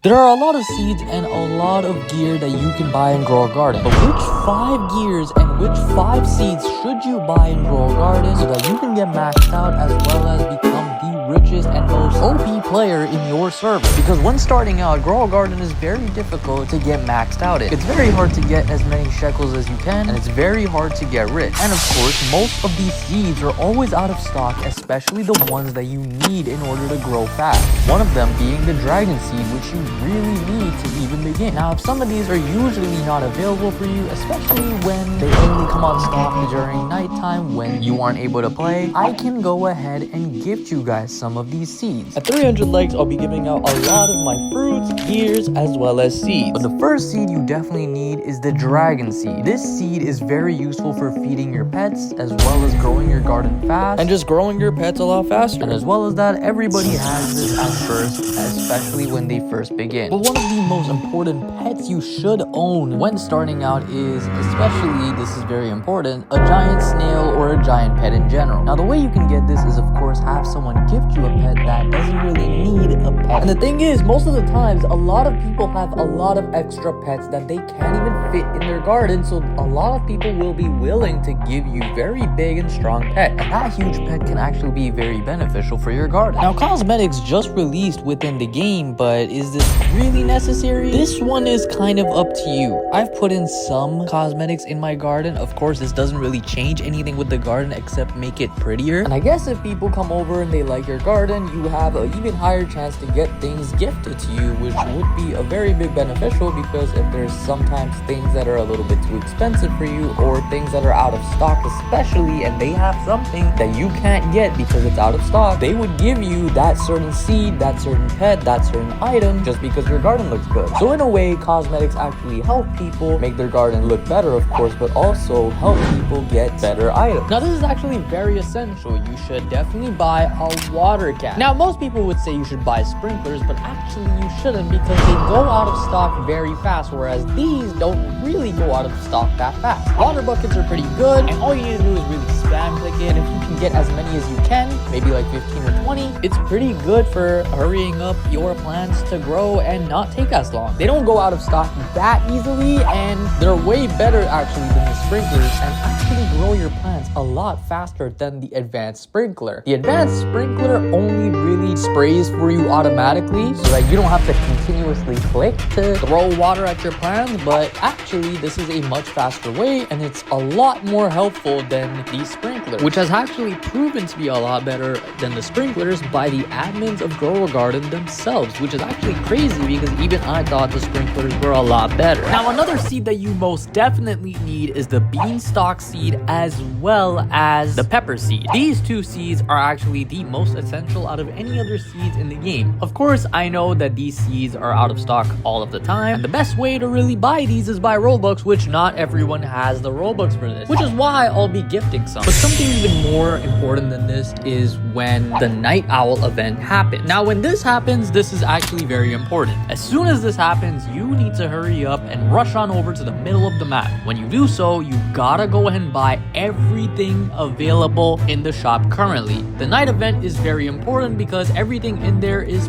There are a lot of seeds and a lot of gear that you can buy and grow a garden. But which 5 gears and which 5 seeds should you buy and grow a garden so that you can get maxed out as well as become the richest and most OP player in your server? Because when starting out, grow a garden is very difficult to get maxed out in. It's very hard to get as many shekels as you can, and it's very hard to get rich. And of course, most of these seeds are always out of stock, especially the ones that you need in order to grow fast. One of them being the dragon seed, which you really need to even begin. Now, if some of these are usually not available for you, especially when they only come on stock during nighttime when you aren't able to play, I can go ahead and gift you guys some of these seeds. At 300 likes, I'll be giving out a lot of my fruits, gears, as well as seeds. But the first seed you definitely need is the dragon seed. This seed is very useful for feeding your pets, as well as growing your garden fast, and just growing your pets a lot faster. And as well as that, everybody has this at first, especially when they first begin. But one of the most important pets you should own when starting out is, especially, this is very important, a giant snail or a giant pet in general. Now, the way you can get this is, of course, have someone gift you a pet that doesn't really need a pet. And the thing is, most of the times, a lot of people have a lot of extra pets that they can't even fit in their garden, so a lot of people will be willing to give you very big and strong pet. And that huge pet can actually be very beneficial for your garden. Now, cosmetics just released within the game, but is this really necessary? This one is kind of up to you. I've put in some cosmetics in my garden. Of course, this doesn't really change anything with the garden except make it prettier. And I guess if people come over and they like your garden, you have an even higher chance to get things gifted to you, which would be a very big beneficial, because if there's sometimes things that are a little bit too expensive for you or things that are out of stock especially, and they have something that you can't get because it's out of stock, they would give you that certain seed, that certain pet, that certain item just because your garden looks good. So in a way, cosmetics actually help people make their garden look better, of course, but also help people get better items. Now, this is actually very essential. You should definitely buy a water can. Now, most people would say you should buy sprinklers, but actually you shouldn't, because they go out of stock very fast, whereas these don't really go out of stock that fast. Water buckets are pretty good, and all you need to do is really spam click it, and if you can get as many as you can, maybe like 15 or 20, it's pretty good for hurrying up your plants to grow and not take as long. They don't go out of stock that easily, and they're way better actually than the sprinklers, and actually grow your plants a lot faster than the advanced sprinkler. The advanced sprinkler only really sprays for you automatically so that you don't have to continuously click to throw water at your plants, but actually this is a much faster way, and it's a lot more helpful than the sprinkler, which has actually proven to be a lot better than the sprinklers by the admins of Grow a Garden themselves, which is actually crazy because even I thought the sprinklers were a lot better. Now, another seed that you most definitely need is the beanstalk seed as well as the pepper seed. These two seeds are actually the most essential out of any other seeds in the game. Of course, I know that these seeds are out of stock all of the time, and the best way to really buy these is by Robux, which not everyone has the Robux for this, which is why I'll be gifting some. But something even more important than this is when the night owl event happens. Now, when this happens, this is actually very important. As soon as this happens, you need to hurry up and rush on over to the middle of the map. When you do so, you gotta go ahead and buy everything available in the shop currently. The night event is very important because everything in there is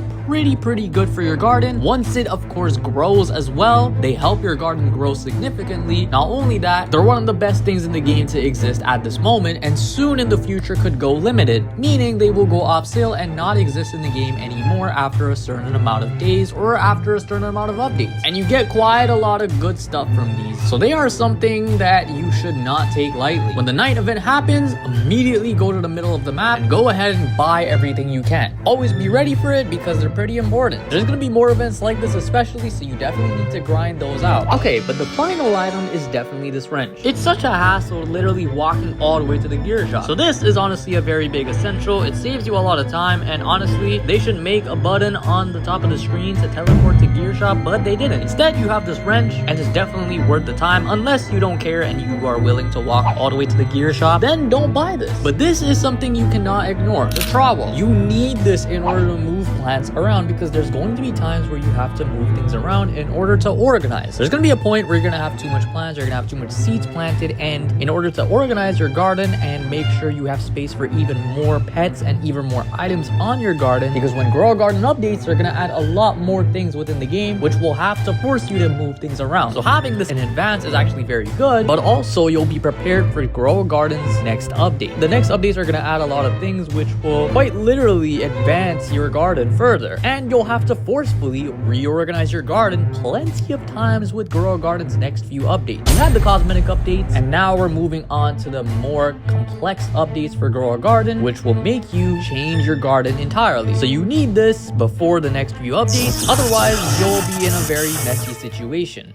pretty good for your garden. Once it, of course, grows as well, they help your garden grow significantly. Not only that, they're one of the best things in the game to exist at this moment, and soon in the future could go limited, meaning they will go off sale and not exist in the game anymore after a certain amount of days or after a certain amount of updates. And you get quite a lot of good stuff from these, so they are something that you should not take lightly. When the night event happens, immediately go to the middle of the map and go ahead and buy everything you can. Always be ready for it because they're pretty important. There's gonna be more events like this especially, so you definitely need to grind those out. Okay, but the final item is definitely this wrench. It's such a hassle literally walking all the way to the gear shop. So this is honestly a very big essential. It saves you a lot of time, and honestly, they should make a button on the top of the screen to teleport to gear shop, but they didn't. Instead, you have this wrench, and it's definitely worth the time. Unless you don't care and you are willing to walk all the way to the gear shop, then don't buy this. But this is something you cannot ignore. The trowel. You need this in order to move plants around, because there's going to be times where you have to move things around in order to organize. There's going to be a point where you're going to have too much plants, you're going to have too much seeds planted, and in order to organize your garden and make sure you have space for even more pets and even more items on your garden, because when Grow a Garden updates, they're going to add a lot more things within the game, which will have to force you to move things around. So having this in advance is actually very good, but also you'll be prepared for Grow a Garden's next update. The next updates are going to add a lot of things which will quite literally advance your garden further, and you'll have to forcefully reorganize your garden plenty of times with Grow a Garden's next few updates. We had the cosmetic updates, and now we're moving on to the more complex updates for Grow a Garden, which will make you change your garden entirely. So you need this before the next few updates, otherwise you'll be in a very messy situation.